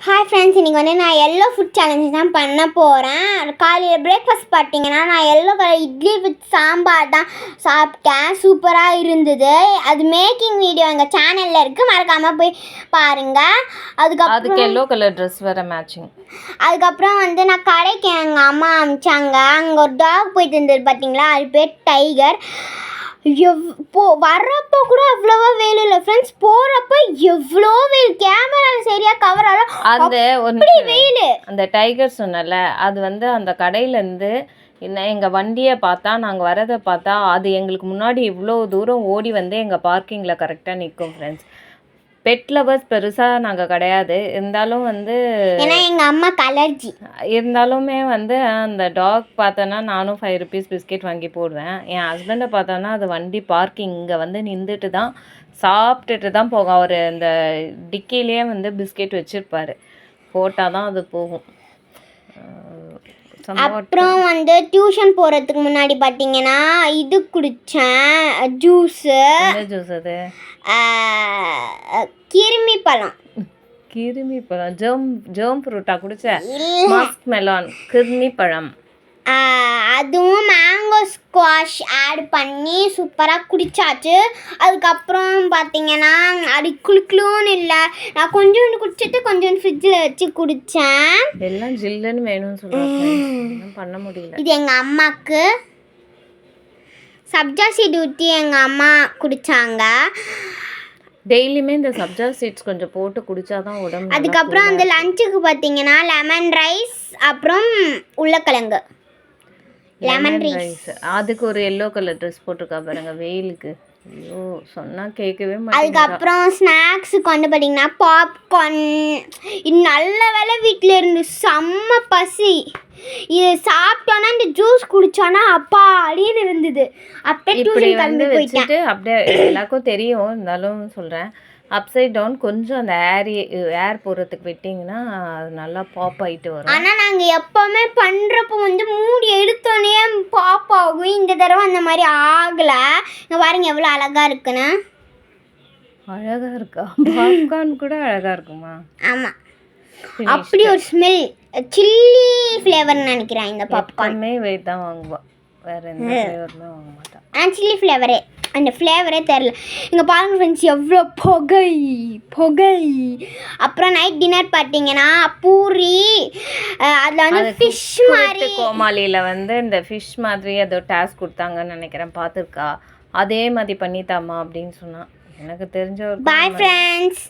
Hi friends, இன்றைக்கி வந்து நான் எல்லோ ஃபுட் சேலஞ்ச் தான் பண்ண போகிறேன். காலையில் பிரேக்ஃபாஸ்ட் பார்த்தீங்கன்னா நான் yellow colour idli with sambar தான் சாப்பிட்டேன். சூப்பராக இருந்தது. அது மேக்கிங் வீடியோ எங்கள் சேனலில் இருக்குது, மறக்காமல் போய் பாருங்கள். அதுக்கு எல்லோ கலர் ட்ரெஸ் வேறு மேட்சிங். அதுக்கப்புறம் வந்து நான் கடைக்கு எங்கள் அம்மா அனுப்பிச்சாங்க. அங்கே ஒரு டாக் போயிட்டு இருந்தது பார்த்தீங்களா, அது பேர் டைகர். வர்றப்போ கூட அவ்வளோவா வெயில் இல்லை ஃப்ரெண்ட்ஸ், போகிறப்ப எவ்வளோ வெயில், கேமராவில் சரியாக கவர் ஆகலாம். அந்த வெயில் அந்த டைகர் சொன்னல, அது வந்து அந்த கடையிலேருந்து எங்கள் வண்டியை பார்த்தா, நாங்கள் வரதை பார்த்தா, அது எங்களுக்கு முன்னாடி இவ்வளோ தூரம் ஓடி வந்து எங்கள் பார்க்கிங்கில் கரெக்டாக நிற்கும் ஃப்ரெண்ட்ஸ். பெட் லவர்ஸ் பெருசாக நாங்கள் கிடையாது, இருந்தாலும் வந்து ஏன்னா எங்கள் அம்மாக்கு அலர்ஜி இருந்தாலுமே வந்து அந்த டாக் பார்த்தோன்னா நானும் 5 rupees பிஸ்கெட் வாங்கி போடுவேன். என் ஹஸ்பண்டை பார்த்தோன்னா அது வண்டி பார்க்கிங் இங்கே வந்து நின்றுட்டு தான் சாப்பிட்டுட்டு தான் போகும். அவர் இந்த டிக்கிலேயே வந்து பிஸ்கெட் வச்சுருப்பார், போட்டால் தான் அது போகும். அப்புறம் வந்து டியூஷன் போகிறதுக்கு முன்னாடி பார்த்தீங்கன்னா இது குடித்தேன், ஜூஸு. ஜூஸ் அது கிருமி பழம். ஜேர்ம் ஃப்ரூட்டா குடிச்சேன்? மாஸ்க் மெலான் கிருமி பழம், அதுவும் மேங்கோ ஸ்குவாஷ் ஆட் பண்ணி சூப்பராக குடித்தாச்சு. அதுக்கப்புறம் பார்த்தீங்கன்னா அது குளுக்குன்னு இல்லை, நான் கொஞ்சோண்டு குடிச்சிட்டு கொஞ்சோண்டு ஃப்ரிட்ஜில் வச்சு குடித்தேன். எல்லாம் ஜில்லுன்னு வேணும்னு சொல்லுவாங்க, பண்ண முடியல. இது எங்கள் அம்மாவுக்கு சப்ஜா சீட் ஊற்றி எங்கள் அம்மா குடித்தாங்க. டெய்லியுமே இந்த சப்ஜா சீட்ஸ் கொஞ்சம் போட்டு குடித்தாதான் உடம்பு. அதுக்கப்புறம் அந்த லஞ்சுக்கு பார்த்தீங்கன்னா லெமன் ரைஸ், அப்புறம் உருளைக்கிழங்கு. லெமன் ரைஸ் அதுக்கு ஒரு எல்லோ கலர் ட்ரெஸ் போட்டிருக்கா பாருங்க வெயிலுக்கு. ஐயோ சொன்னால் கேட்கவே மாட்டேன். அதுக்கப்புறம் ஸ்நாக்ஸுக்கு வந்து பார்த்தீங்கன்னா பாப்கார்ன். இது நல்ல வேலை வீட்டில் இருந்து செம்ம பசி. இது சாப்பிட்டோன்னா இந்த ஜூஸ் குடிச்சோன்னா அப்பா அப்படின்னு இருந்தது. அப்படியே டியூஷன் கிளம்பி போயிட்டு அப்படியே எல்லாருக்கும் தெரியும், இருந்தாலும் சொல்கிறேன். அப்சைட் டவுன் கொஞ்சம் அந்த ஏர் போடுறதுக்கு விட்டிங்கன்னா அது நல்லா பாப் ஆகிட்டு வரும். ஆனால் நாங்கள் எப்போவுமே பண்ணுறப்போ வந்து மூடி எடுத்தோன்னே பாப் ஆகும். இந்த தடவை அந்த மாதிரி ஆகலை. இங்கே பாருங்க எவ்வளோ அழகாக இருக்குன்னு. அழகாக இருக்கா? பாப்கார்ன் கூட அழகாக இருக்குமா? ஆமாம், அப்படி ஒரு ஸ்மெல். சில்லி ஃப்ளேவர்னு நினைக்கிறேன் இந்த பாப்கார்னுமே. வெயிட் தான் வாங்குவா, வேறு எந்த ஃப்ளேவருமே வாங்க மாட்டான். சில்லி ஃப்ளேவரே, அந்த ஃப்ளேவரே தெரில. இங்கே பாருங்க ஃப்ரெண்ட்ஸ் எவ்வளோ புகை. அப்புறம் நைட் டின்னர் பார்த்தீங்கன்னா பூரி, அதில் வந்து ஃபிஷ் மாதிரி. கோமாளியில் வந்து இந்த ஃபிஷ் மாதிரி ஏதோ டாஸ்க் கொடுத்தாங்கன்னு நினைக்கிறேன், பார்த்துருக்கா? அதே மாதிரி பண்ணித்தாமா அப்படின்னு சொன்னான். எனக்கு தெரிஞ்ச ஒரு. Bye friends.